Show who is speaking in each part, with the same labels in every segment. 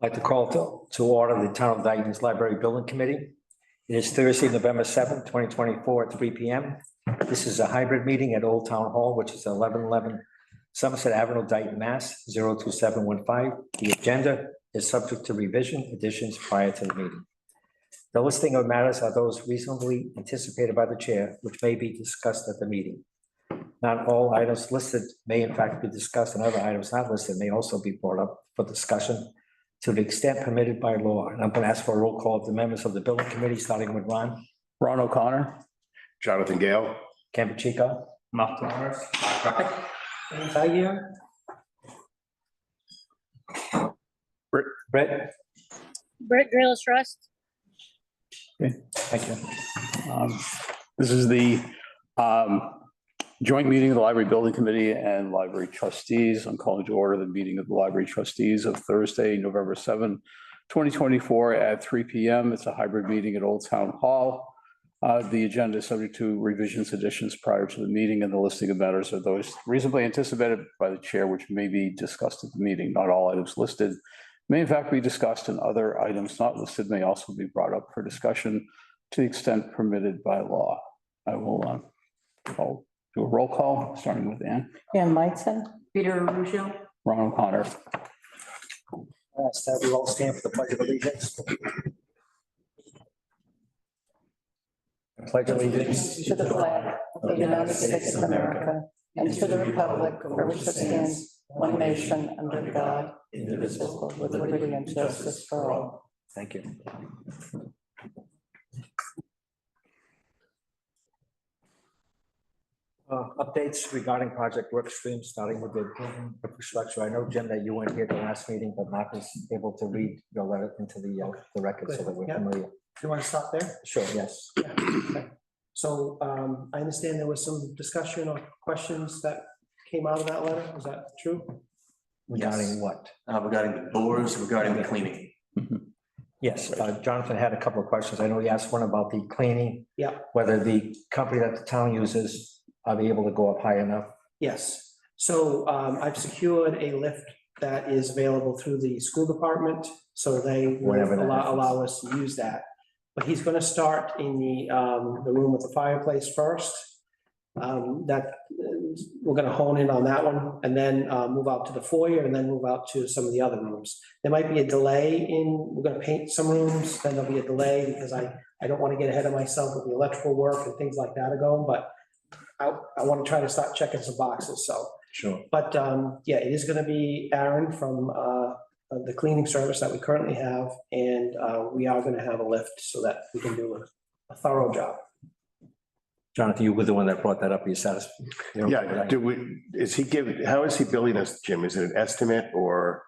Speaker 1: I'd like to call to order the Town of Dayton's Library Building Committee. It is Thursday, November 7th, 2024 at 3 p.m. This is a hybrid meeting at Old Town Hall, which is 1111 Somerset Avenue, Dayton, Mass. 02715. The agenda is subject to revision, additions prior to the meeting. The listing of matters are those reasonably anticipated by the chair, which may be discussed at the meeting. Not all items listed may in fact be discussed, and other items not listed may also be brought up for discussion to the extent permitted by law. And I'm going to ask for a roll call of the members of the building committee, starting with Ron.
Speaker 2: Ron O'Connor.
Speaker 3: Jonathan Gale.
Speaker 1: Ken Pacheco.
Speaker 4: Mark Flowers.
Speaker 1: Brett.
Speaker 5: Brett Grillis Trust.
Speaker 1: Thank you.
Speaker 2: This is the joint meeting of the Library Building Committee and Library Trustees. I'm calling to order the meeting of the Library Trustees of Thursday, November 7, 2024 at 3 p.m. It's a hybrid meeting at Old Town Hall. The agenda is subject to revisions, additions prior to the meeting, and the listing of matters are those reasonably anticipated by the chair, which may be discussed at the meeting. Not all items listed may in fact be discussed, and other items not listed may also be brought up for discussion to the extent permitted by law. I will I'll do a roll call, starting with Ann.
Speaker 6: Ann Meitzen.
Speaker 7: Peter Russo.
Speaker 2: Ron O'Connor.
Speaker 1: Ask that we all stand for the Pledge of Allegiance. I pledge allegiance
Speaker 6: To the flag of the United States of America and to the republic for which it stands, one nation, under God, indivisible, with liberty and justice for all.
Speaker 1: Thank you. Updates regarding project work streams, starting with the infrastructure. I know, Jim, that you weren't here the last meeting, but Mark was able to read your letter into the record so that we're familiar.
Speaker 4: You want to stop there?
Speaker 1: Sure, yes.
Speaker 4: Yeah. Okay. So I understand there was some discussion or questions that came out of that letter. Is that true?
Speaker 1: Regarding what?
Speaker 8: Regarding the doors, regarding the cleaning.
Speaker 1: Yes, Jonathan had a couple of questions. I know he asked one about the cleaning.
Speaker 4: Yeah.
Speaker 1: Whether the company that the town uses, are they able to go up high enough?
Speaker 4: Yes. So I've secured a lift that is available through the school department, so they will
Speaker 1: Whenever that
Speaker 4: allow us to use that. But he's going to start in the room with the fireplace first. We're going to hone in on that one and then move out to the foyer and then move out to some of the other rooms. There might be a delay we're going to paint some rooms, then there'll be a delay because I don't want to get ahead of myself with the electrical work and things like that are going, but I want to try to start checking some boxes, so.
Speaker 1: Sure.
Speaker 4: But yeah, it is going to be Aaron from the cleaning service that we currently have, and we are going to have a lift so that we can do a thorough job.
Speaker 1: Jonathan, you were the one that brought that up. Are you satisfied?
Speaker 3: Yeah, how is he billing us, Jim? Is it an estimate or?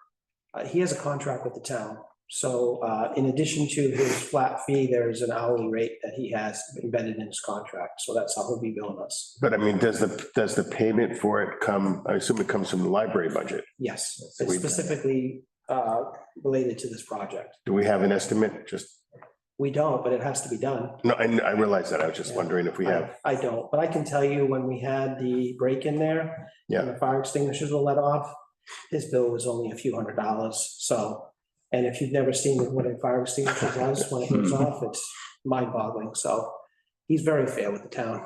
Speaker 4: He has a contract with the town, so in addition to his flat fee, there is an hourly rate that he has embedded in his contract, so that's how he'll be billing us.
Speaker 3: But I mean, does the payment for it come, I assume it comes from the library budget?
Speaker 4: Yes,
Speaker 3: So
Speaker 4: it's
Speaker 3: we-
Speaker 4: specifically related to this project.
Speaker 3: Do we have an estimate?
Speaker 4: We don't, but it has to be done.
Speaker 3: No, I realize that. I was just wondering if we have.
Speaker 4: I don't, but I can tell you when we had the break in there.
Speaker 3: Yeah.
Speaker 4: And the fire extinguishers were let off, his bill was only a few $100s, so. And if you've never seen what a fire extinguisher does when it goes off, it's mind-boggling, so he's very fair with the town.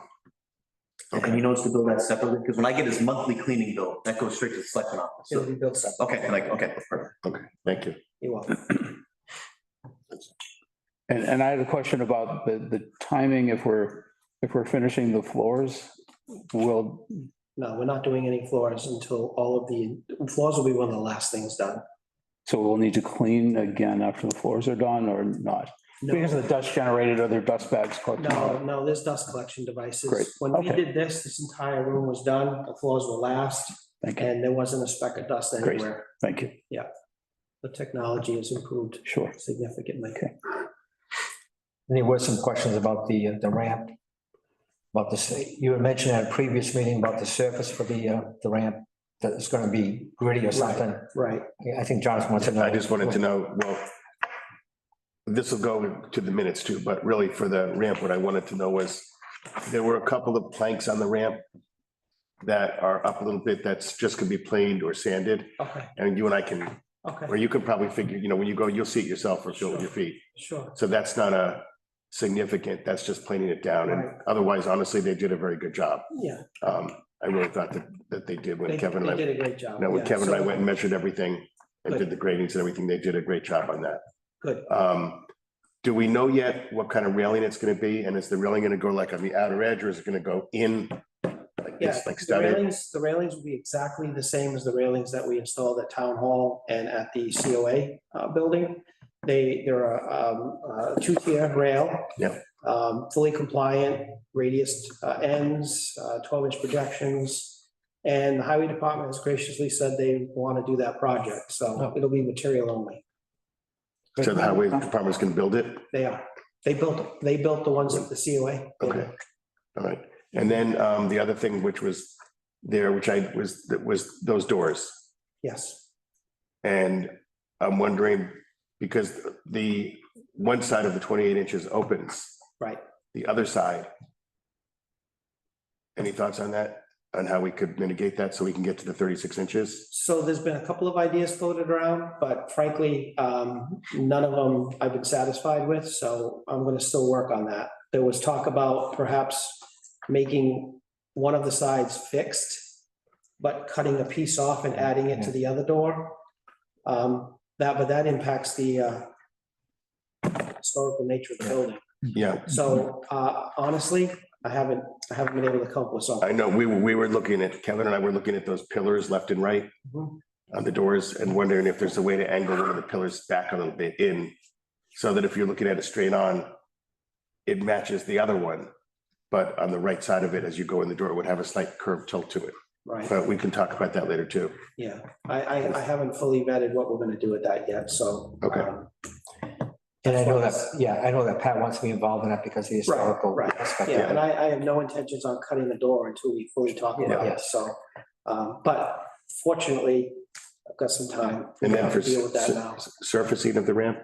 Speaker 8: And he knows to bill that separately, because when I get his monthly cleaning bill, that goes straight to the selectmen office.
Speaker 4: It'll be billed separate.
Speaker 8: Okay, that's perfect.
Speaker 3: Okay, thank you.
Speaker 4: You're welcome.
Speaker 2: And I had a question about the timing. If we're finishing the floors, will.
Speaker 4: No, we're not doing any floors until floors will be one of the last things done.
Speaker 2: So we'll need to clean again after the floors are done or not? Because of the dust generated, are there dust bags collected?
Speaker 4: No, there's dust collection devices.
Speaker 2: Great.
Speaker 4: When we
Speaker 2: Okay.
Speaker 4: did this entire room was done, the floors were last,
Speaker 2: Thank you.
Speaker 4: and there wasn't a speck of dust
Speaker 2: Great.
Speaker 4: anywhere.
Speaker 2: Thank you.
Speaker 4: The technology has improved
Speaker 2: Sure.
Speaker 4: significantly.
Speaker 2: Okay.
Speaker 1: There were some questions about the ramp. About you had mentioned at a previous meeting about the surface for the ramp, that it's going to be gritty or something.
Speaker 4: Right.
Speaker 1: I think Jonathan wants to know.
Speaker 3: I just wanted to know, well, this will go to the minutes too, but really for the ramp, what I wanted to know was, there were a couple of planks on the ramp that are up a little bit, that's just gonna be planed or sanded,
Speaker 4: Okay.
Speaker 3: and you and I can
Speaker 4: Okay,
Speaker 3: Or you could probably figure, when you go, you'll see it yourself or feel it with your feet.
Speaker 4: sure.
Speaker 3: So that's not a significant, that's just planing it down. And
Speaker 4: Right.
Speaker 3: otherwise, honestly, they did a very good job.
Speaker 4: Yeah,
Speaker 3: I really thought that they did when
Speaker 4: they
Speaker 3: Kevin and I,
Speaker 4: did a great job.
Speaker 3: when
Speaker 4: yeah.
Speaker 3: Kevin and I
Speaker 4: So,
Speaker 3: went and measured everything and
Speaker 4: Good.
Speaker 3: did the gradings and everything, they did a great job on that.
Speaker 4: Good.
Speaker 3: Do we know yet what kind of railing it's gonna be? And is the railing gonna go like on the outer edge or is it gonna go in? Like
Speaker 4: Yeah,
Speaker 3: this, like
Speaker 4: the
Speaker 3: studded?
Speaker 4: railings will be exactly the same as the railings that we installed at Town Hall and at the COA building. They're a two-tier rail.
Speaker 3: Yeah.
Speaker 4: Fully compliant, radius ends, 12-inch projections. And the highway department has graciously said they want to do that project, so it'll be material only.
Speaker 3: So the highway department's gonna build it?
Speaker 4: They are. They built the ones at the COA.
Speaker 3: Okay, all right. And then the other thing which was there, that was those doors.
Speaker 4: Yes,
Speaker 3: And I'm wondering, because the one side of the 28 inches opens,
Speaker 4: right.
Speaker 3: the other side. Any thoughts on that? On how we could mitigate that so we can get to the 36 inches?
Speaker 4: So there's been a couple of ideas floated around, but frankly, none of them I've been satisfied with, so I'm gonna still work on that. There was talk about perhaps making one of the sides fixed, but cutting a piece off and adding it to the other door. But that impacts the historical nature of the building.
Speaker 3: Yeah,
Speaker 4: So honestly, I haven't been able to come up with something.
Speaker 3: I know, we were looking at, Kevin and I were looking at those pillars left and right
Speaker 4: Mhm.
Speaker 3: on the doors and wondering if there's a way to angle one of the pillars back a little bit in, so that if you're looking at it straight on, it matches the other one, but on the right side of it, as you go in the door, it would have a slight curve tilt to it.
Speaker 4: Right,
Speaker 3: But we can talk about that later too.
Speaker 4: yeah. I haven't fully vetted what we're gonna do with that yet, so.
Speaker 3: Okay.
Speaker 1: And I know that Pat wants to be involved in that because of the historical
Speaker 4: right.
Speaker 1: aspect.
Speaker 4: Yeah, and I have no intentions on cutting the door until we fully talk about it,
Speaker 1: Yes.
Speaker 4: so. But fortunately, I've got some time
Speaker 3: And then
Speaker 4: to
Speaker 3: for
Speaker 4: deal with that now.
Speaker 3: surfacing of the ramp,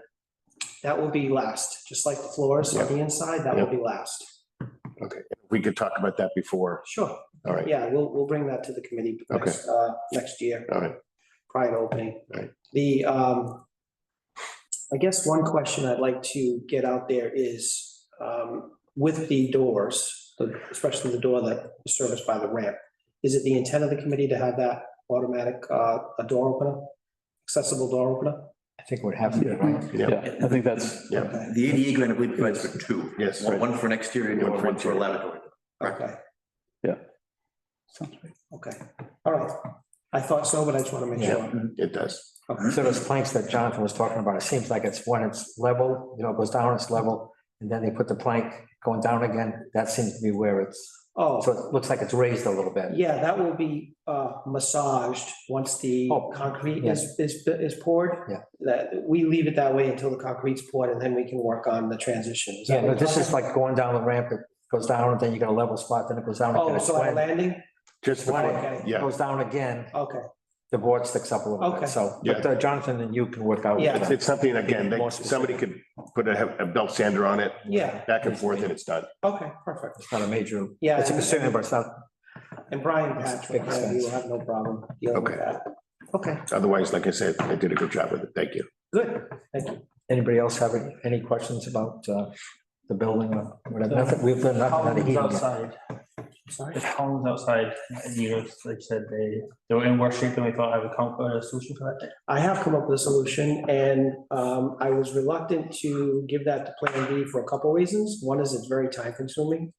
Speaker 4: That will be last, just like the floors on the inside, that will be last.
Speaker 3: okay, we could talk about that before,
Speaker 4: Sure,
Speaker 3: all right,
Speaker 4: yeah, we'll bring that to the committee next year,
Speaker 3: all right.
Speaker 4: prior to opening.
Speaker 3: Right.
Speaker 4: The, I guess one question I'd like to get out there is, with the doors, especially the door that is serviced by the ramp, is it the intent of the committee to have that automatic, a door opener, accessible door opener?
Speaker 1: I think it would have to be, right?
Speaker 2: Yeah, I think that's,
Speaker 3: Yeah,
Speaker 4: Okay,
Speaker 8: The ADA grant, I believe, provides for two.
Speaker 3: yes,
Speaker 8: One for an exterior door,
Speaker 3: One for
Speaker 8: one for a
Speaker 3: interior.
Speaker 8: lavatory.
Speaker 4: okay,
Speaker 2: sounds great.
Speaker 4: okay, all right. I thought so, but I just want to make
Speaker 1: Yeah.
Speaker 4: sure.
Speaker 3: it does.
Speaker 1: So those planks that Jonathan was talking about, it seems like it's when it's level, it goes down, it's level, and then they put the plank going down again. That seems to be where it's,
Speaker 4: Oh,
Speaker 1: so it looks like it's raised a little bit.
Speaker 4: yeah, that will be massaged once the
Speaker 1: Oh,
Speaker 4: concrete
Speaker 1: yes.
Speaker 4: is poured.
Speaker 1: Yeah.
Speaker 4: That, we leave it that way until the concrete's poured and then we can work on the transition. Is that
Speaker 1: Yeah,
Speaker 4: what
Speaker 1: no, this
Speaker 4: you're
Speaker 1: is like going down the ramp, it goes down, and then you got a level spot, then it goes down.
Speaker 4: talking
Speaker 1: again.
Speaker 4: about? Oh, so at a
Speaker 1: When
Speaker 4: landing?
Speaker 3: Just,
Speaker 1: when
Speaker 4: Okay.
Speaker 1: it
Speaker 3: yeah,
Speaker 1: goes down again,
Speaker 4: Okay,
Speaker 1: the board sticks up a little
Speaker 4: Okay.
Speaker 1: bit, so,
Speaker 3: Yeah.
Speaker 1: but Jonathan and you can work out.
Speaker 4: Yeah.
Speaker 3: it's something, again,
Speaker 1: More
Speaker 3: somebody
Speaker 1: specific.
Speaker 3: could put a belt sander on it,
Speaker 4: yeah,
Speaker 3: back and forth, and it's done.
Speaker 4: okay, perfect.
Speaker 1: It's not a major,
Speaker 4: Yeah,
Speaker 1: it's a concern, but it's not,
Speaker 4: and Brian Patrick,
Speaker 1: Makes
Speaker 4: you
Speaker 1: sense.
Speaker 4: will have no problem dealing with
Speaker 3: Okay.
Speaker 4: that. Okay,
Speaker 3: Otherwise, like I said, they did a good job with it. Thank you.
Speaker 4: good, thank you.
Speaker 1: anybody else have any questions about the building or whatever? Nothing, we've done nothing on the
Speaker 7: Columns
Speaker 1: heating. yet.
Speaker 7: outside,
Speaker 4: Sorry?
Speaker 7: the columns outside, you know, like you said, they were in worse shape than we thought. I would come up with a solution for that.
Speaker 4: I have come up with a solution and I was reluctant to give that to Plan B for a couple reasons. One is it's very time consuming.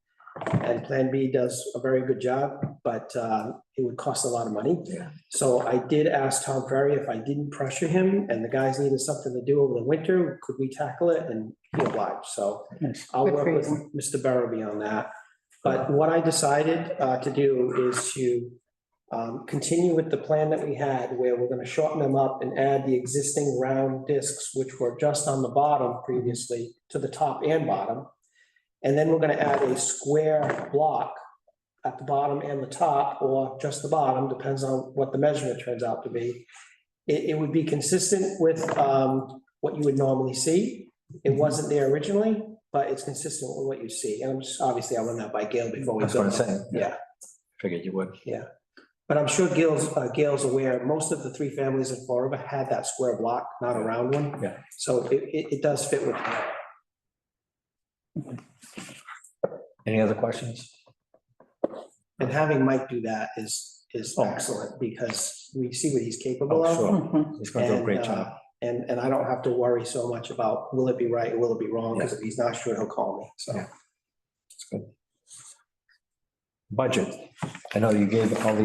Speaker 4: And Plan B does a very good job, but it would cost a lot of money.
Speaker 1: Yeah.
Speaker 4: So I did ask Tom Ferry if I didn't pressure him and the guys needed something to do over the winter, could we tackle it? And he obliged. So
Speaker 2: Nice.
Speaker 4: I'll
Speaker 6: Good
Speaker 4: work
Speaker 6: for
Speaker 4: with Mr. Barrowby on that. But what I decided to do is to continue with the plan that we had, where we're gonna shorten them up and add the existing round discs, which were just on the bottom previously, to the top and bottom. And then we're gonna add a square block at the bottom and the top, or just the bottom, depends on what the measurement turns out to be. It would be consistent with what you would normally see. It wasn't there originally, but it's consistent with what you see. And I'm just, obviously, I'll run that by Gail before we.
Speaker 1: That's what I'm
Speaker 4: build.
Speaker 1: saying.
Speaker 4: Yeah,
Speaker 1: Figured you would.
Speaker 4: but But I'm sure Gail's aware, most of the 3 families in Fall River had that square block, not a round one.
Speaker 1: Yeah.
Speaker 4: So it does fit with that.
Speaker 1: Any other questions?
Speaker 4: And having Mike do that is
Speaker 1: Oh.
Speaker 4: excellent, because we see what he's capable
Speaker 1: Oh,
Speaker 4: of.
Speaker 1: sure.
Speaker 6: Mhm.
Speaker 1: He's gonna do a great
Speaker 4: And,
Speaker 1: job.
Speaker 4: And I don't have to worry so much about, will it be right, or will it be wrong, because if he's not sure, he'll call me, so.
Speaker 1: Yeah. It's good. Budget. I know you gave all the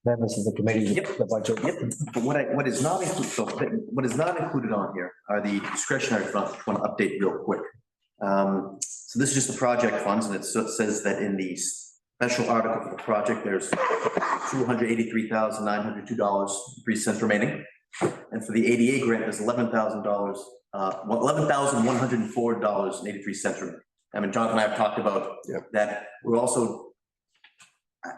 Speaker 1: members of the committee the budget.
Speaker 8: Yep, but what is not included, so what is not included on here are the discretionary funds, which I want to update real quick. So this is just the project funds, and it says that in the special article for the project, there's $283,902.03 remaining. And for the ADA grant, there's $11,104.83 remaining. I mean, Jonathan and I have talked about that. We're also,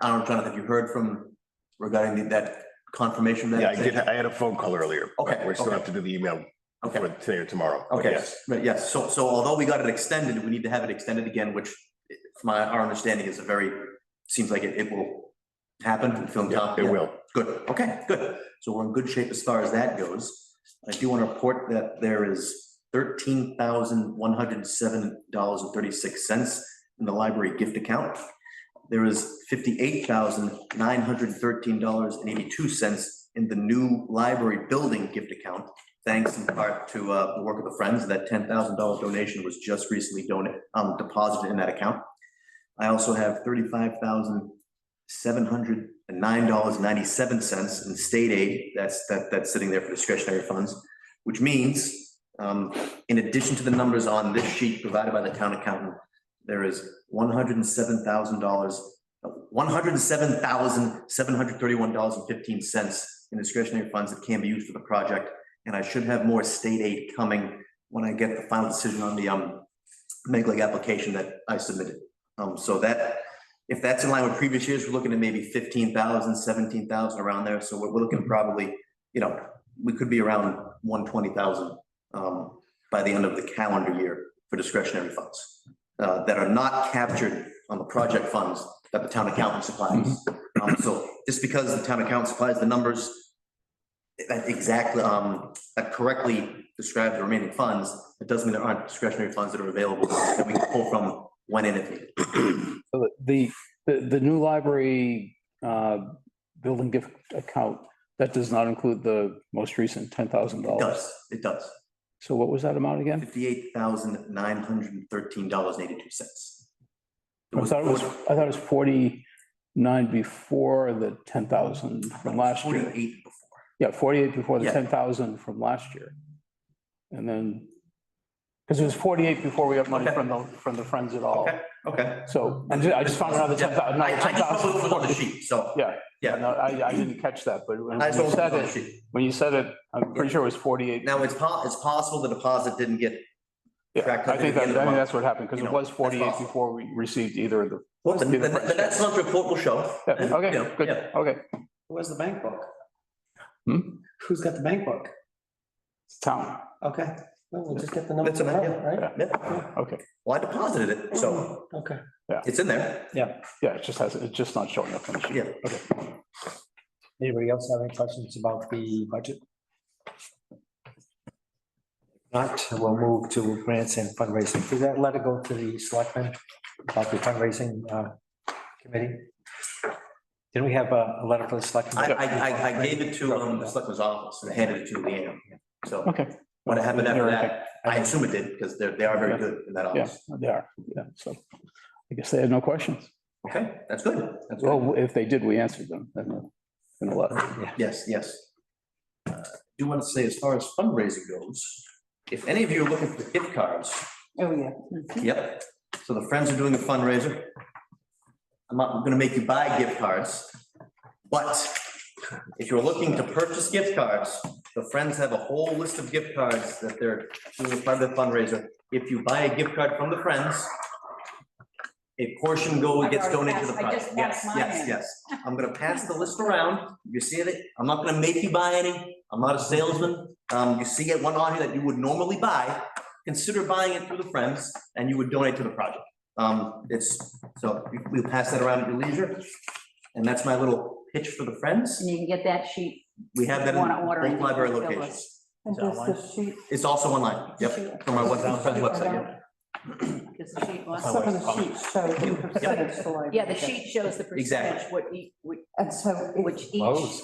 Speaker 8: I don't know, Jonathan, have you heard from regarding that confirmation? That
Speaker 3: Yeah, I had a phone call earlier. but
Speaker 8: Okay,
Speaker 3: We still
Speaker 8: okay.
Speaker 3: have to do the email
Speaker 8: Okay.
Speaker 3: for today or tomorrow. but
Speaker 8: Okay,
Speaker 3: Yes.
Speaker 8: right, yes, so although we got it extended, we need to have it extended again, which from our understanding is seems like it will happen, and feeling
Speaker 3: Yeah,
Speaker 8: confident.
Speaker 3: it will.
Speaker 8: Good, okay, good. So we're in good shape as far as that goes. I do want to report that there is $13,107.36 in the library gift account. There is $58,913.82 in the new library building gift account, thanks in part to the work of the Friends. That $10,000 donation was just recently deposited in that account. I also have $35,709.97 in state aid that's sitting there for discretionary funds, which means, in addition to the numbers on this sheet provided by the town accountant, there is $107,731.15 in discretionary funds that can be used for the project. And I should have more state aid coming when I get the final decision on the Meg Leg application that I submitted. So that, if that's in line with previous years, we're looking at maybe 15,000, 17,000 around there. So we're looking probably, we could be around 120,000 by the end of the calendar year for discretionary funds that are not captured on the project funds that the town accountant supplies. So just because the town accountant supplies the numbers that exactly, that correctly describe the remaining funds, it doesn't mean there aren't discretionary funds that are available that we can pull from when and if needed.
Speaker 2: So the new library building gift account, that does not include the most recent $10,000.
Speaker 8: It does.
Speaker 2: So what was that amount again?
Speaker 8: $58,913.82.
Speaker 2: I thought it was 49 before the 10,000 from last year.
Speaker 8: 48 before.
Speaker 2: Yeah, 48 before the
Speaker 8: Yeah.
Speaker 2: 10,000 from last year. And then, because it was 48 before we got money
Speaker 8: Okay.
Speaker 2: from the Friends at all.
Speaker 8: Okay.
Speaker 2: So I just found another 10,000.
Speaker 8: I just put it on the sheet, so.
Speaker 2: Yeah.
Speaker 8: Yeah.
Speaker 2: No, I didn't catch that, but when
Speaker 8: I
Speaker 2: you
Speaker 8: just
Speaker 2: said
Speaker 8: put it on the
Speaker 2: it,
Speaker 8: sheet.
Speaker 2: I'm pretty sure it was 48.
Speaker 8: Now, it's possible the deposit didn't get.
Speaker 2: Yeah,
Speaker 8: tracked
Speaker 2: I
Speaker 8: at
Speaker 2: think
Speaker 8: the end of the month.
Speaker 2: that's what happened, because
Speaker 8: You
Speaker 2: it
Speaker 8: know,
Speaker 2: was
Speaker 8: that's
Speaker 2: 48
Speaker 8: possible.
Speaker 2: before we received either of the.
Speaker 8: Well, the
Speaker 2: either Friends
Speaker 8: next
Speaker 2: checks.
Speaker 8: month's report will show.
Speaker 2: Yeah,
Speaker 8: And,
Speaker 2: okay,
Speaker 8: you know,
Speaker 2: good,
Speaker 8: yeah.
Speaker 2: okay.
Speaker 4: Where's the bank book?
Speaker 2: Hmm?
Speaker 4: Who's got the bank book?
Speaker 2: Town,
Speaker 4: Okay, well, we'll just get the number.
Speaker 8: That's an idea.
Speaker 4: Right?
Speaker 8: Yeah.
Speaker 2: okay.
Speaker 8: Well, I deposited it, so
Speaker 4: Okay.
Speaker 8: it's in there.
Speaker 2: Yeah, it's just not showing up on the sheet.
Speaker 8: Yeah.
Speaker 2: Okay.
Speaker 1: Anybody else have any questions about the budget? Not, we'll move to grants and fundraising. Did that letter go to the selectmen about the fundraising committee? Didn't we have a letter for the selectmen?
Speaker 8: I gave it to the selectman's office and handed it to Leanne. So
Speaker 2: Okay.
Speaker 8: what happened after
Speaker 2: Okay.
Speaker 8: that, I assume it did, because they are very good in that
Speaker 2: Yeah,
Speaker 8: office.
Speaker 2: they are, yeah, so I guess they had no questions.
Speaker 8: Okay, that's good. That's good.
Speaker 2: Well, if they did, we answered them in the letter.
Speaker 8: Yes. I do want to say, as far as fundraising goes, if any of you are looking for gift cards,
Speaker 6: Oh, yeah.
Speaker 8: yep, so the Friends are doing a fundraiser. I'm not gonna make you buy gift cards, but if you're looking to purchase gift cards, the Friends have a whole list of gift cards that they're doing as part of their fundraiser. If you buy a gift card from the Friends, a portion gets donated to the
Speaker 6: I
Speaker 8: project.
Speaker 6: just
Speaker 8: Yes,
Speaker 6: passed mine in.
Speaker 8: yes. I'm gonna pass the list around. You see it? I'm not gonna make you buy any. I'm not a salesman. You see it one on here that you would normally buy, consider buying it through the Friends and you would donate to the project. We'll pass that around at your leisure. And that's my little pitch for the Friends.
Speaker 5: And you can get that sheet.
Speaker 8: We have that in
Speaker 5: Wanna order
Speaker 8: both
Speaker 5: and
Speaker 8: library
Speaker 5: fill
Speaker 8: locations.
Speaker 5: us.
Speaker 6: And does the sheet,
Speaker 8: It's also online, yep, from our Friends website, yep.
Speaker 5: Does the sheet want-
Speaker 6: some of the sheets show the percentage the library
Speaker 5: Yeah, the
Speaker 6: gets.
Speaker 5: sheet shows the percentage,
Speaker 8: Exactly.
Speaker 6: And so,
Speaker 5: which each.
Speaker 1: Lowe's.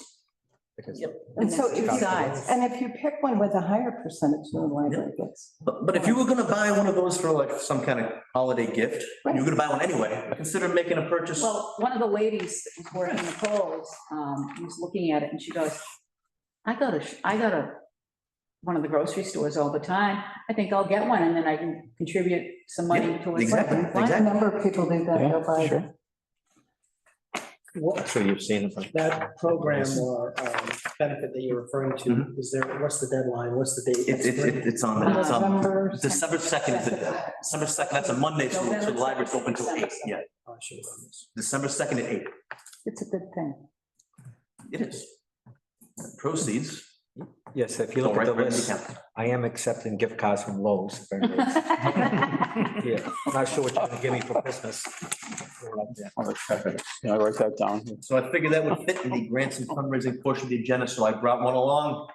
Speaker 1: Because
Speaker 8: Yep.
Speaker 6: and so if you,
Speaker 5: Sides.
Speaker 6: and if you pick one with a higher percentage, the library gets.
Speaker 8: But if you were gonna buy one of those for like some kind of holiday gift, and you were gonna buy one anyway, consider making a purchase.
Speaker 5: Well, one of the ladies that was working the polls, was looking at it and she goes, I go to one of the grocery stores all the time. I think I'll get one and then I can contribute some money towards.
Speaker 8: exactly,
Speaker 5: Why?
Speaker 6: A number of people do that, they'll buy.
Speaker 2: Sure.
Speaker 1: I'm sure you've seen it.
Speaker 4: That program or benefit that you're referring to,
Speaker 8: Mhm.
Speaker 4: is there, what's the deadline? What's the date?
Speaker 8: It's on, it's on
Speaker 6: November.
Speaker 8: December 2nd, December 2nd, that's a Monday, so the library's open till 8, yeah,
Speaker 4: Oh, I should have done this.
Speaker 8: December 2nd at 8.
Speaker 6: It's a good thing.
Speaker 8: It is. Proceeds.
Speaker 1: Yes, if you
Speaker 8: go
Speaker 1: look at the
Speaker 8: right into
Speaker 1: list,
Speaker 8: account.
Speaker 1: I am accepting gift cards from Lowe's. if anybody's- Yeah, I'm not sure what you're gonna give me for Christmas.
Speaker 2: I'll check it. Yeah, I write that down.
Speaker 8: So I figured that would fit in the grants and fundraising portion of the agenda, so I brought one along,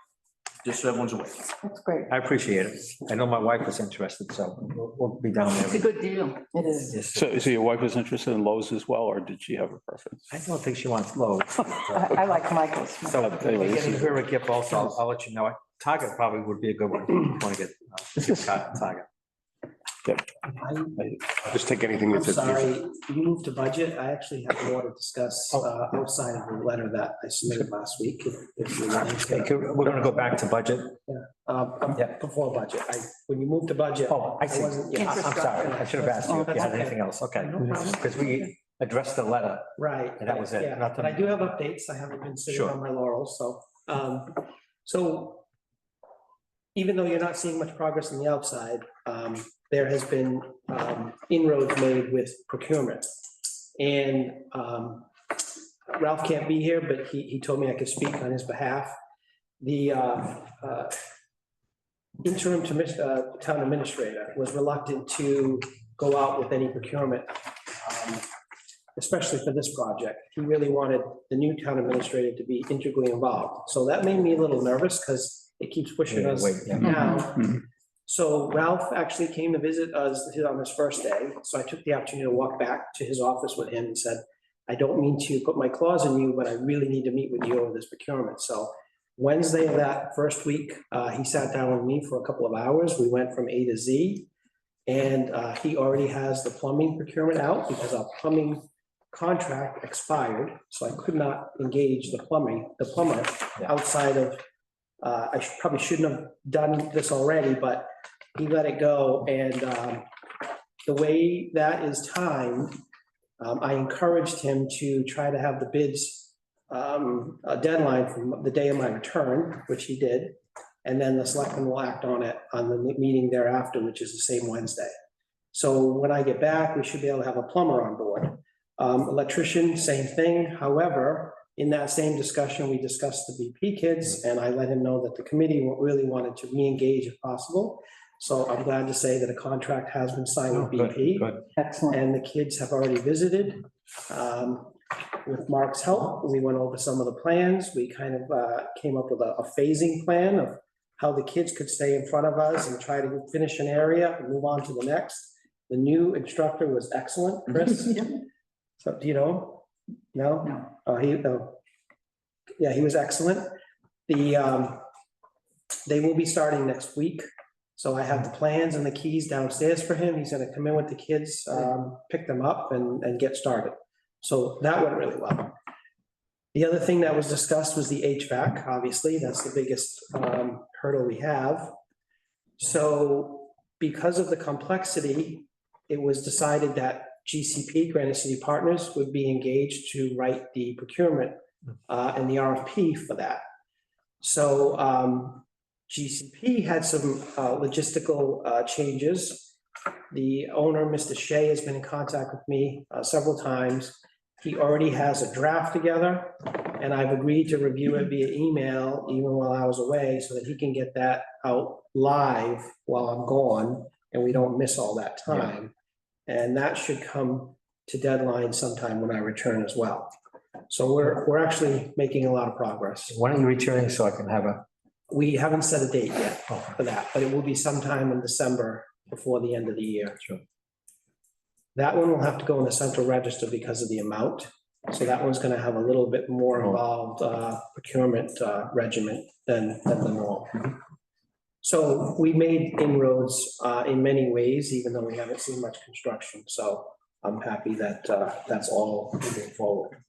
Speaker 8: just so everyone's aware.
Speaker 6: That's great.
Speaker 1: I appreciate it. I know my wife was interested, so we'll be down
Speaker 5: It's a
Speaker 1: there.
Speaker 5: good deal.
Speaker 6: It is.
Speaker 1: Yes.
Speaker 2: So your wife was interested in Lowe's as well, or did she have a preference?
Speaker 1: I don't think she wants Lowe's.
Speaker 6: I like Michael's.
Speaker 1: So if
Speaker 2: Anyway,
Speaker 1: we
Speaker 2: this
Speaker 1: get
Speaker 2: is-
Speaker 1: her a gift also, I'll let you know. Target probably would be a good one. Want to get gift card at Target.
Speaker 3: Just take anything
Speaker 4: I'm
Speaker 3: that says.
Speaker 4: sorry, you moved to budget. I actually have more to discuss outside of the letter that I submitted last week. if you're willing
Speaker 1: Okay,
Speaker 4: to.
Speaker 1: we're gonna go back to budget. Yeah.
Speaker 4: Before budget, when you moved to budget.
Speaker 1: Oh, I see.
Speaker 4: wasn't- yeah.
Speaker 1: I'm sorry. I should have asked you if you had
Speaker 4: Oh, that's
Speaker 1: anything else. Okay.
Speaker 4: No problem.
Speaker 1: Because we addressed the letter.
Speaker 4: Right.
Speaker 1: And that was it,
Speaker 4: yeah.
Speaker 1: nothing-
Speaker 4: But I do have updates. I haven't been sitting
Speaker 1: Sure.
Speaker 4: on my laurels, so even though you're not seeing much progress on the outside, there has been inroads made with procurement. And Ralph can't be here, but he told me I could speak on his behalf. The interim town administrator was reluctant to go out with any procurement, especially for this project. He really wanted the new town administrator to be integrally involved. So that made me a little nervous because it keeps pushing
Speaker 1: Yeah,
Speaker 4: us
Speaker 1: wait, yeah.
Speaker 4: down.
Speaker 2: Mhm.
Speaker 4: So Ralph actually came to visit us on his first day. So I took the opportunity to walk back to his office with him and said, I don't mean to put my claws in you, but I really need to meet with you over this procurement. So Wednesday of that first week, he sat down with me for a couple of hours. We went from A to Z. And he already has the plumbing procurement out because our plumbing contract expired. So I could not engage the plumber outside of, probably shouldn't have done this already, but he let it go. And the way that is timed, I encouraged him to try to have the bids a deadline from the day of my return, which he did. And then the selectmen will act on it on the meeting thereafter, which is the same Wednesday. So when I get back, we should be able to have a plumber on board. Electrician, same thing. However, in that same discussion, we discussed the BP kids, and I let him know that the committee really wanted to re-engage if possible. So I'm glad to say that a contract has been signed with
Speaker 1: Good,
Speaker 4: BP.
Speaker 1: good.
Speaker 6: Excellent.
Speaker 4: And the kids have already visited. With Mark's help, we went over some of the plans. We kind of came up with a phasing plan of how the kids could stay in front of us and try to finish an area and move on to the next. The new instructor was excellent, Chris. So, do you know? No?
Speaker 5: No.
Speaker 4: Yeah, he was excellent. They will be starting next week. So I have the plans and the keys downstairs for him. He's gonna come in with the kids, pick them up and get started. So that went really well. The other thing that was discussed was the HVAC, obviously, that's the biggest hurdle we have. So because of the complexity, it was decided that GCP, Granite City Partners, would be engaged to write the procurement and the RFP for that. So GCP had some logistical changes. The owner, Mr. Shea, has been in contact with me several times. He already has a draft together, and I've agreed to review it via email even while I was away so that he can get that out live while I'm gone and we don't miss all that time. And that should come to deadline sometime when I return as well. So we're actually making a lot of progress.
Speaker 1: When are you returning so I can have a,
Speaker 4: We haven't set a date yet for that, but it will be sometime in December before the end of the year.
Speaker 1: Sure.
Speaker 4: That one will have to go in the central register because of the amount. So that one's gonna have a little bit more involved procurement regimen than the norm. So we made inroads in many ways, even though we haven't seen much construction. So I'm happy that that's all moving forward.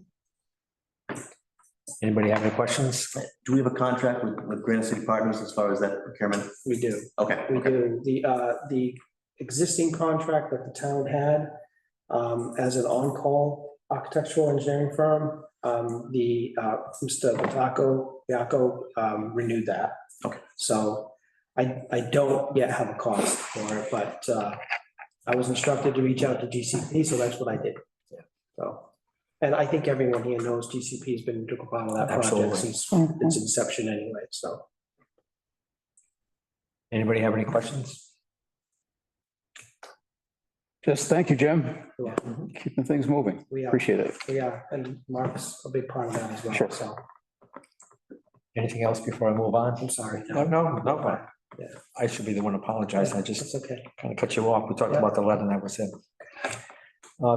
Speaker 1: anybody have any questions?
Speaker 8: Do we have a contract with Granite City Partners as far as that procurement?
Speaker 4: We do.
Speaker 8: Okay,
Speaker 4: We
Speaker 8: okay.
Speaker 4: do. The existing contract that the town had as an on-call architectural engineering firm, Mr. Yaco renewed that.
Speaker 8: Okay.
Speaker 4: So I don't yet have a cost for it, but I was instructed to reach out to GCP, so that's what I did.
Speaker 1: Yeah.
Speaker 4: So, and I think everyone here knows GCP's been a integral part of that project
Speaker 1: Absolutely.
Speaker 4: since
Speaker 6: Mhm.
Speaker 4: its inception anyway, so.
Speaker 1: Anybody have any questions?
Speaker 2: Just thank you, Jim.
Speaker 4: Yeah,
Speaker 2: Keeping things moving.
Speaker 4: we are,
Speaker 2: Appreciate it.
Speaker 4: and Mark's a big part of that as well,
Speaker 2: Sure.
Speaker 4: so
Speaker 1: Anything else before I move on?
Speaker 4: I'm sorry.
Speaker 1: No.
Speaker 4: Yeah.
Speaker 1: I should be the one apologizing. I just
Speaker 4: It's okay.
Speaker 1: kind of cut you off. We talked about the letter that was in.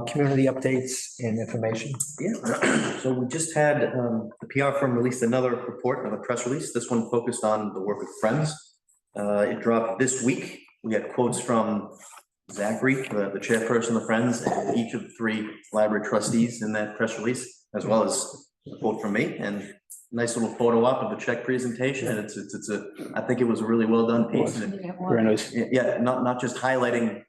Speaker 1: Community updates and information.
Speaker 8: Yeah, so we just had the PR firm released another report, another press release. This one focused on the work of Friends. It dropped this week. We had quotes from Zachary, the chairperson of Friends, and each of the 3 library trustees in that press release, as well as a quote from me, and nice little photo op of the check presentation, and I think it was a really well done piece. and it-
Speaker 2: Very nice.
Speaker 8: Yeah, not just highlighting,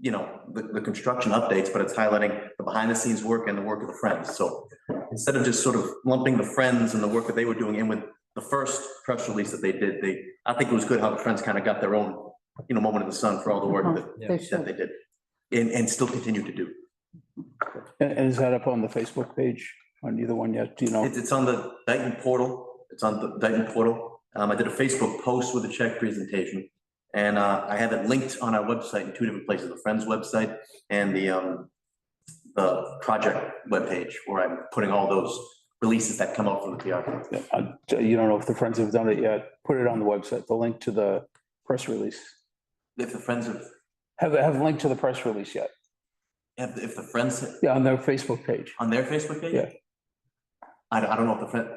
Speaker 8: you know, the construction updates, but it's highlighting the behind the scenes work and the work of the Friends. So instead of just sort of lumping the Friends and the work that they were doing in with the first press release that they did, I think it was good how the Friends kind of got their own, you know, moment in the sun for all the work
Speaker 6: They
Speaker 8: that
Speaker 6: should.
Speaker 8: they did. And still continue to do.
Speaker 2: And is that up on the Facebook page on either one yet? Do you know?
Speaker 8: It's on the Dayton portal. It's on the Dayton portal. I did a Facebook post with a check presentation. And I have it linked on our website in 2 different places, the Friends website and the project webpage, where I'm putting all those releases that come out from the PR.
Speaker 2: You don't know if the Friends have done it yet? Put it on the website, the link to the press release.
Speaker 8: If the Friends
Speaker 2: Have a link to the press release yet?
Speaker 8: if the Friends
Speaker 2: Yeah, on their Facebook page.
Speaker 8: on their Facebook page?
Speaker 2: Yeah.
Speaker 8: I don't know if the Friend,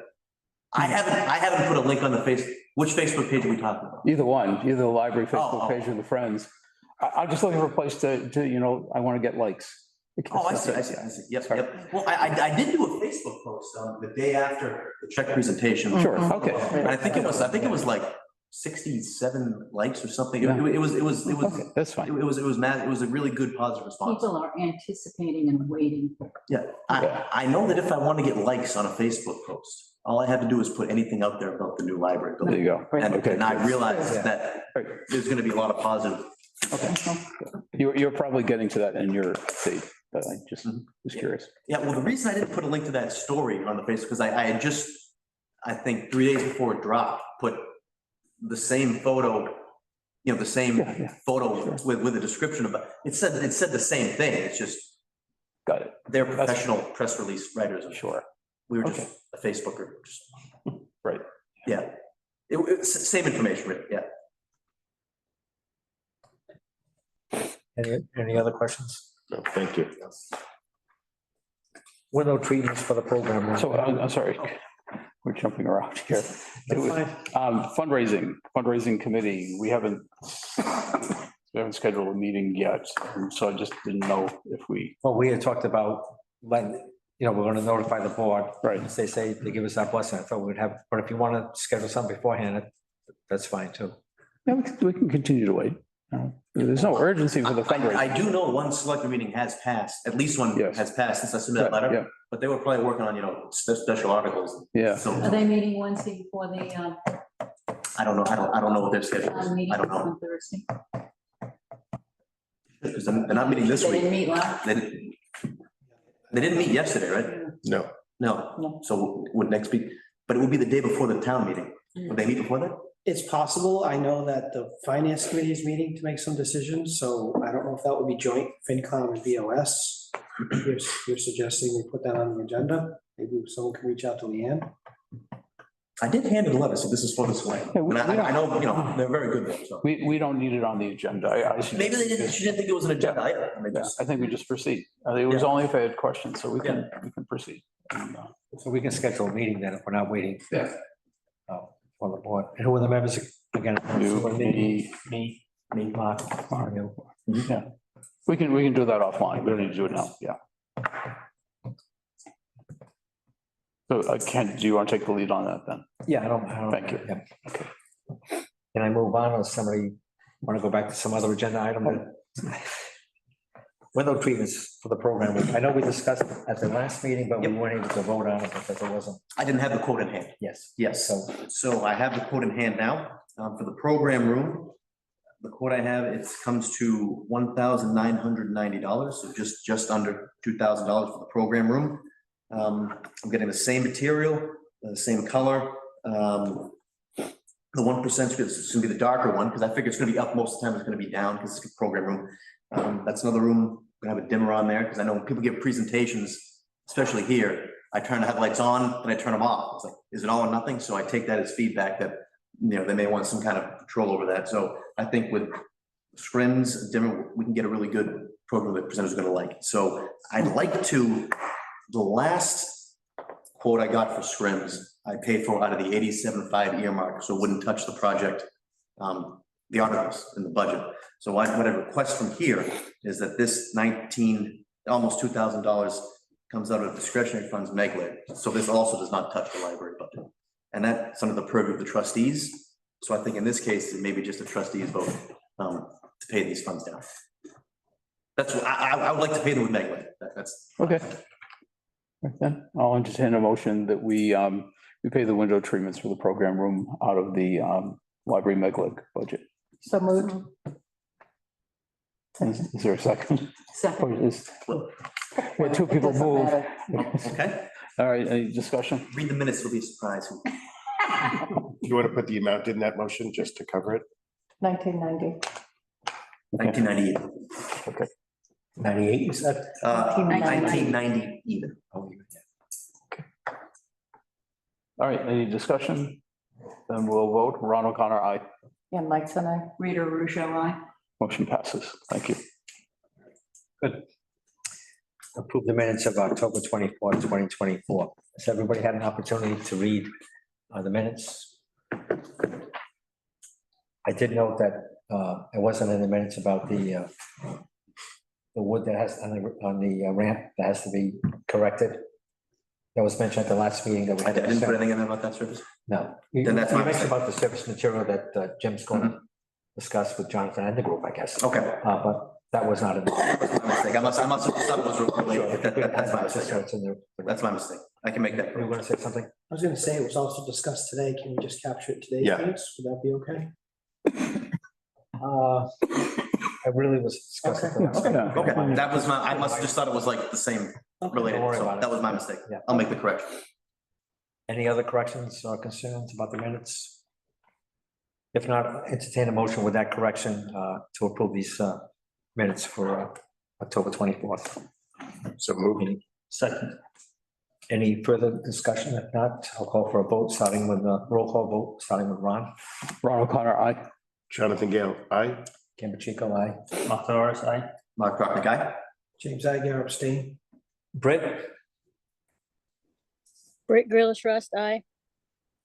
Speaker 8: I haven't put a link on the which Facebook page are we talking about?
Speaker 2: Either one, either the library
Speaker 8: Oh,
Speaker 2: Facebook
Speaker 8: oh.
Speaker 2: page or the Friends. I'm just looking for a place to, you know, I want to get likes.
Speaker 8: Oh, I see. Yep,
Speaker 2: Sorry.
Speaker 8: yep. Well, I did do a Facebook post the day after the check presentation.
Speaker 2: Sure, okay.
Speaker 8: And I think it was like 67 likes or something.
Speaker 2: Yeah.
Speaker 8: It was
Speaker 2: Okay, that's fine.
Speaker 8: it was a really good positive response.
Speaker 5: People are anticipating and waiting.
Speaker 8: Yeah, I know that if I want to get likes on a Facebook post, all I have to do is put anything out there about the new library
Speaker 2: There
Speaker 8: building.
Speaker 2: you go.
Speaker 8: And
Speaker 2: Okay.
Speaker 8: I realize
Speaker 1: Yeah.
Speaker 8: that
Speaker 2: Right.
Speaker 8: there's gonna be a lot of positive.
Speaker 2: You're probably getting to that in your state, but I just
Speaker 8: Mhm.
Speaker 2: was curious.
Speaker 8: Yeah, well, the reason I didn't put a link to that story on the Facebook, because I had just, I think 3 days before it dropped, put the same photo, you know, the same
Speaker 2: Yeah, yeah.
Speaker 8: photo with a description of it. It said the same thing. It's just,
Speaker 2: Got it.
Speaker 8: they're professional press release writers.
Speaker 2: Sure.
Speaker 8: We were just
Speaker 2: Okay.
Speaker 8: a Facebook group. just-
Speaker 2: Right.
Speaker 8: Yeah. It's same information, really, yeah.
Speaker 1: Any other questions?
Speaker 3: No, thank you.
Speaker 1: Window treatments for the program.
Speaker 2: So I'm sorry, we're jumping around here.
Speaker 1: That's fine.
Speaker 2: Fundraising committee, we haven't scheduled a meeting yet, so I just didn't know if we,
Speaker 1: Well, we had talked about letting, you know, we're gonna notify the board.
Speaker 2: Right.
Speaker 1: If they say, they give us that blessing, I thought we'd have, but if you wanna schedule something beforehand, that's fine too.
Speaker 2: yeah, we can continue to wait. There's no urgency for the
Speaker 8: I
Speaker 2: fundraising.
Speaker 8: do know one select meeting has passed, at least one
Speaker 2: Yes.
Speaker 8: has passed since I submitted that
Speaker 2: Yeah,
Speaker 8: letter, but they were probably working on, you know, special articles.
Speaker 2: Yeah.
Speaker 8: So
Speaker 5: Are they meeting Wednesday before the
Speaker 8: I don't know, I don't know what their schedule is.
Speaker 5: meeting
Speaker 8: I don't know.
Speaker 5: on Thursday?
Speaker 8: Because they're not meeting this
Speaker 5: They didn't
Speaker 8: week.
Speaker 5: meet last.
Speaker 8: They didn't meet yesterday, right?
Speaker 3: No,
Speaker 8: No.
Speaker 6: No.
Speaker 8: So would next week, but it would be the day before the town meeting. Would they meet before that?
Speaker 4: It's possible. I know that the finance committee is meeting to make some decisions, so I don't know if that would be joint FinCom and BOS. You're suggesting we put that on the agenda? maybe someone can reach out to Leanne.
Speaker 8: I did hand it a letter, so this is for this way.
Speaker 2: Yeah, we-
Speaker 8: And I know, they're very good there, so.
Speaker 2: We don't need it on the agenda.
Speaker 8: Maybe she didn't think it was an agenda item. I mean,
Speaker 2: Yeah,
Speaker 8: just-
Speaker 2: I think we just proceed. It was
Speaker 8: Yeah.
Speaker 2: only if I had questions, so we can proceed. And,
Speaker 1: So we can schedule a meeting then if we're not waiting.
Speaker 2: Yeah.
Speaker 1: For the board. And who are the members again?
Speaker 2: You,
Speaker 1: Me, Mark. Mario.
Speaker 2: Yeah, we can do that offline. We don't need to do it now. Yeah. So Ken, do you want to take the lead on that then?
Speaker 1: Yeah, I don't.
Speaker 2: Thank you.
Speaker 1: Yeah. Can I move on or somebody want to go back to some other agenda item? Window treatments for the program. I know we discussed it at the last meeting, but we weren't able to vote on it because it wasn't,
Speaker 8: I didn't have the quote in hand.
Speaker 1: yes.
Speaker 8: Yes,
Speaker 1: So
Speaker 8: so I have the quote in hand now, for the program room. The quote I have, it comes to $1,990, so just under $2,000 for the program room. I'm getting the same material, the same color. The 1% is gonna be the darker one, because I figure it's gonna be up most of the time, it's gonna be down, because it's a program room. That's another room, gonna have a dimmer on there, because I know when people give presentations, especially here, I turn the headlights on, then I turn them off. It's like, is it all or nothing? So I take that as feedback that, they may want some kind of control over that. So I think with scrims, dimmer, we can get a really good program that presenters are gonna like. So I'd like to, the last quote I got for scrims, I paid for out of the 87.5 earmark, so it wouldn't touch the project, the articles in the budget. So what I request from here is that this almost $2,000 comes out of discretionary funds meglit. So this also does not touch the library budget. And that's under the purview of the trustees. So I think in this case, it may be just a trustees vote to pay these funds down. That's what I would like to pay them with meglit. That's.
Speaker 2: Okay. Right then, I'll entertain a motion that we pay the window treatments for the program room out of the library meglig budget.
Speaker 6: So moved.
Speaker 2: Is there a second?
Speaker 5: Second.
Speaker 2: Or is- Yeah, two people
Speaker 6: Doesn't
Speaker 2: move.
Speaker 6: matter.
Speaker 8: Okay,
Speaker 2: All right, any discussion?
Speaker 8: read the minutes, it'll be a surprise.
Speaker 3: You want to put the amount in that motion just to cover it?
Speaker 6: 1990.
Speaker 8: 1998,
Speaker 1: 98, you said?
Speaker 8: 1990 even.
Speaker 1: Oh, yeah.
Speaker 2: All right, any discussion? Then we'll vote. Ron O'Connor, aye.
Speaker 6: And Mike's and I.
Speaker 5: Rita Russo, aye.
Speaker 2: Motion passes. Thank you.
Speaker 1: Approve the minutes of October 24, 2024. Has everybody had an opportunity to read the minutes? I did note that it wasn't in the minutes about the wood that has on the ramp that has to be corrected. That was mentioned at the last meeting that we
Speaker 8: I
Speaker 1: had. to
Speaker 8: didn't put
Speaker 1: accept.
Speaker 8: anything in about that service.
Speaker 1: No. You
Speaker 8: Then that's
Speaker 1: you
Speaker 8: my
Speaker 1: mentioned
Speaker 8: mistake.
Speaker 1: about the service material that Jim's going to discuss with Jonathan and the group, I guess.
Speaker 8: Okay.
Speaker 1: But that was not in.
Speaker 8: That's my mistake. I must have thought it was related. That's my mistake. That's my mistake. I can make that.
Speaker 1: You want to say something?
Speaker 4: I was gonna say, it was also discussed today. Can we just capture it today,
Speaker 3: Yeah.
Speaker 4: please? Would that be okay?
Speaker 1: I really was discussing.
Speaker 4: Okay.
Speaker 8: Okay, that was I must have just thought it was like the same related,
Speaker 1: Don't worry
Speaker 8: so
Speaker 1: about it.
Speaker 8: that was my mistake.
Speaker 1: Yeah.
Speaker 8: I'll make the correction.
Speaker 1: Any other corrections or concerns about the minutes? If not, entertain a motion with that correction to approve these minutes for October 24th.
Speaker 3: So moved.
Speaker 1: Second. Any further discussion? If not, I'll call for a vote, starting with a roll call vote, starting with Ron.
Speaker 2: Ron O'Connor, aye.
Speaker 3: Jonathan Gale, aye.
Speaker 1: Campuchico, aye.
Speaker 7: Martha Norris, aye.
Speaker 8: Mark Rockman, guy.
Speaker 4: James Aguirre abstain.
Speaker 1: Britt?
Speaker 9: Britt Grillish Rust, aye.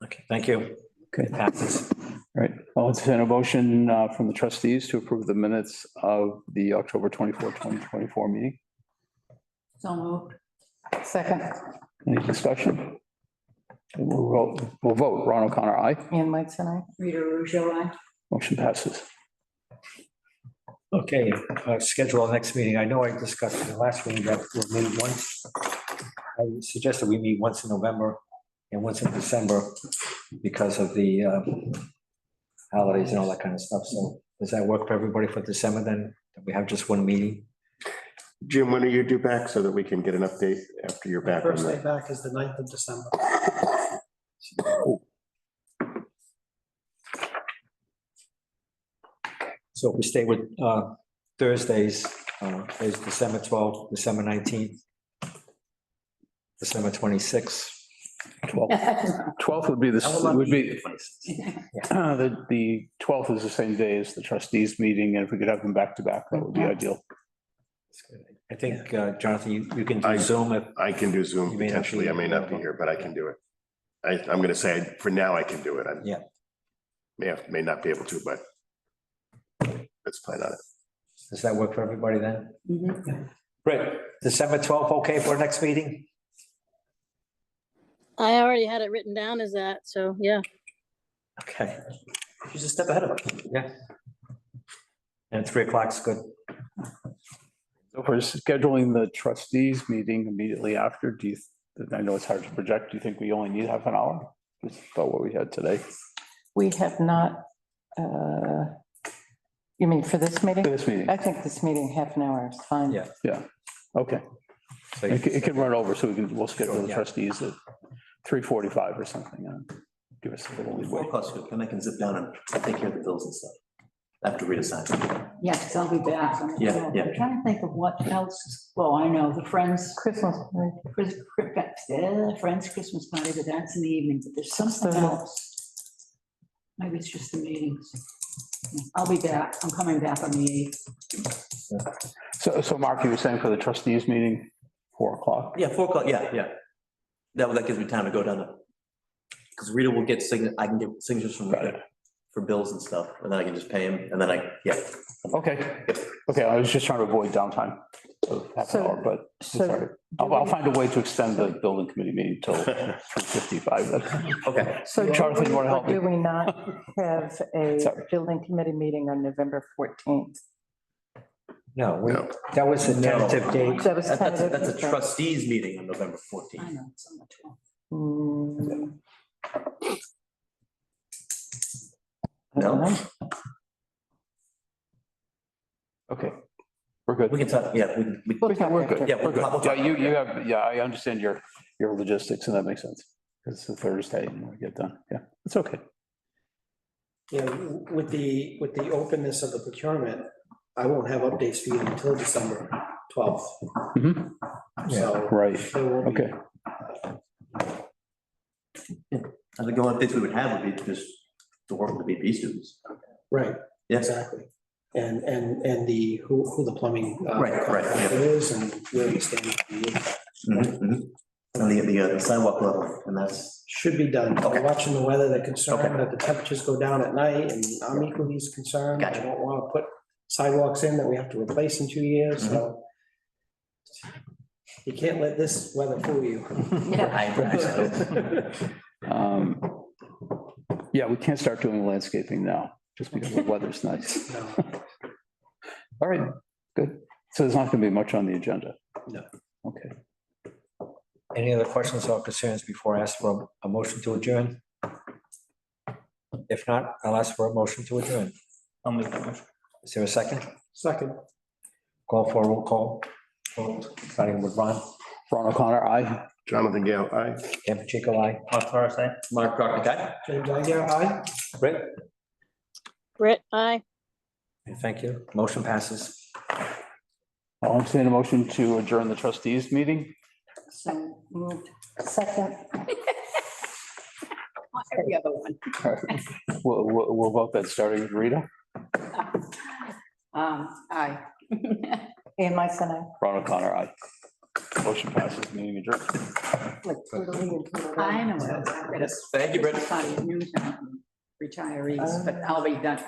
Speaker 1: Okay, thank you.
Speaker 2: Okay.
Speaker 1: It passes.
Speaker 2: All right, I'll entertain a motion from the trustees to approve the minutes of the October 24, 2024 meeting.
Speaker 5: So moved.
Speaker 6: Second.
Speaker 2: Any discussion? Okay, We'll vote. Ron O'Connor, aye.
Speaker 6: And Mike's and I.
Speaker 5: Rita Russo, aye.
Speaker 2: Motion passes.
Speaker 1: Okay, schedule our next meeting. I know I discussed in the last meeting that we'll meet once. I suggested we meet once in November and once in December because of the holidays and all that kind of stuff. So does that work for everybody for December then? That we have just one meeting?
Speaker 3: Jim, when are you due back so that we can get an update after you're back? on
Speaker 4: First day
Speaker 3: the-
Speaker 4: back is the 9th of December.
Speaker 1: So if we stay with Thursdays, is December 12th, December 19th. December 26th.
Speaker 2: 12th would be the 12th is the same day as the trustees meeting, and if we could have them back to back, that would be ideal.
Speaker 1: I think, Jonathan, you can do Zoom if,
Speaker 3: I can do Zoom
Speaker 1: You may not
Speaker 3: potentially.
Speaker 1: be
Speaker 3: I may not be
Speaker 1: available.
Speaker 3: here, but I can do it. I'm gonna say, for now, I can do it. I
Speaker 1: Yeah.
Speaker 3: may not be able to, but let's plan on it.
Speaker 1: does that work for everybody then?
Speaker 5: Mhm.
Speaker 1: Great. December 12th, okay for our next meeting?
Speaker 9: I already had it written down as that, so yeah.
Speaker 1: Okay,
Speaker 4: She's a step ahead of us.
Speaker 1: yeah. And 3:00 is good.
Speaker 2: So for scheduling the trustees meeting immediately after, I know it's hard to project, do you think we only need half an hour? Just about what we had today
Speaker 6: We have not, you mean for this meeting?
Speaker 2: for this meeting?
Speaker 6: I think this meeting, half an hour is fine.
Speaker 1: Yeah.
Speaker 2: Okay,
Speaker 1: So
Speaker 2: it can run over, so we'll schedule the
Speaker 1: Yeah.
Speaker 2: trustees at 3:45 or something. Give us a little leeway.
Speaker 8: Forecast, can I can zip down and take care of the bills and stuff. After Rita signs.
Speaker 5: Yeah, because I'll be back.
Speaker 8: Yeah, yeah.
Speaker 5: I'm trying to think of what else. Well, I know the Friends,
Speaker 6: Christmas,
Speaker 5: Friends Christmas party, but that's in the evening, but there's something
Speaker 6: Thursday.
Speaker 5: else. Maybe it's just the meetings. I'll be back. I'm coming back on the 8th.
Speaker 2: So Mark, you were saying for the trustees meeting, 4:00?
Speaker 8: Yeah, 4 o'clock, yeah. That gives me time to go down to, because Rita will get I can get signatures from
Speaker 2: Got
Speaker 8: Rita for bills and stuff, and then I can just pay him, and then
Speaker 2: Okay, I was just trying to avoid downtime of half an
Speaker 6: So-
Speaker 2: hour, but it's
Speaker 6: so
Speaker 2: all right. I'll find a way to extend the building committee meeting till 3:55.
Speaker 8: Okay.
Speaker 6: So do
Speaker 2: Jonathan, you
Speaker 6: we
Speaker 2: wanna
Speaker 6: or
Speaker 2: help me?
Speaker 6: do we not have a
Speaker 2: Sorry.
Speaker 6: building committee meeting on November 14th?
Speaker 1: No,
Speaker 3: No.
Speaker 1: that was a tentative date.
Speaker 6: That was
Speaker 8: That's a
Speaker 6: tentative.
Speaker 8: trustees meeting on November
Speaker 5: I
Speaker 8: 14th.
Speaker 5: know, it's on the 12th.
Speaker 6: Hmm, I
Speaker 8: No?
Speaker 6: don't know.
Speaker 2: Okay, we're good.
Speaker 8: We can talk, yeah, we
Speaker 6: We'll talk
Speaker 2: We're good.
Speaker 6: after.
Speaker 8: Yeah,
Speaker 2: We're good.
Speaker 8: we'll
Speaker 2: Yeah,
Speaker 8: talk.
Speaker 2: you have, yeah, I understand your logistics and that makes sense. It's a Thursday and we get done. Yeah, it's okay.
Speaker 4: Yeah, with the openness of the procurement, I won't have updates for you until December 12th.
Speaker 2: Mhm.
Speaker 4: So
Speaker 2: Right,
Speaker 4: there will be.
Speaker 2: okay.
Speaker 8: I think the only updates we would have would be just to work with the BP students.
Speaker 4: Right,
Speaker 8: Yes.
Speaker 4: exactly. And the, who the plumbing.
Speaker 8: Right, yeah.
Speaker 4: contractor is and where we stand.
Speaker 8: And the sidewalk level, and that's,
Speaker 4: Should be done.
Speaker 8: Okay.
Speaker 4: We're watching the weather, they're concerned
Speaker 8: Okay.
Speaker 4: that the temperatures go down at night, and I'm equally as concerned. I
Speaker 8: Gotcha.
Speaker 4: don't want to put sidewalks in that we have to replace in 2 years, so. You can't let this weather fool you.
Speaker 2: Yeah, we can't start doing landscaping now, just because the weather's nice.
Speaker 4: No.
Speaker 2: All right, good. So there's not gonna be much on the agenda?
Speaker 4: No.
Speaker 2: Okay,
Speaker 1: Any other questions or concerns before I ask for a motion to adjourn? If not, I'll ask for a motion to adjourn.
Speaker 7: I'll make that motion.
Speaker 1: Is there a second?
Speaker 4: Second.
Speaker 1: Call for a roll call. Vote, starting with Ron.
Speaker 2: Ron O'Connor, aye.
Speaker 3: Jonathan Gale, aye.
Speaker 1: Ken Pacheco, aye.
Speaker 7: Mark Torres, aye.
Speaker 8: Mark Crockett, guy.
Speaker 4: James Aguirre, aye.
Speaker 1: Britt?
Speaker 9: Britt, aye.
Speaker 1: Thank you. Motion passes.
Speaker 2: I'll entertain a motion to adjourn the trustees meeting.
Speaker 5: So moved.
Speaker 6: Second,
Speaker 5: The other one.
Speaker 2: We'll vote that starting with Rita.
Speaker 5: Aye.
Speaker 6: Ian Meisen, aye.
Speaker 2: Ron O'Connor, aye. Motion passes, meeting adjourned.
Speaker 6: Like, totally and totally.
Speaker 5: I know.
Speaker 8: Yes, thank you, Britt.
Speaker 5: Retirees, but I'll be done.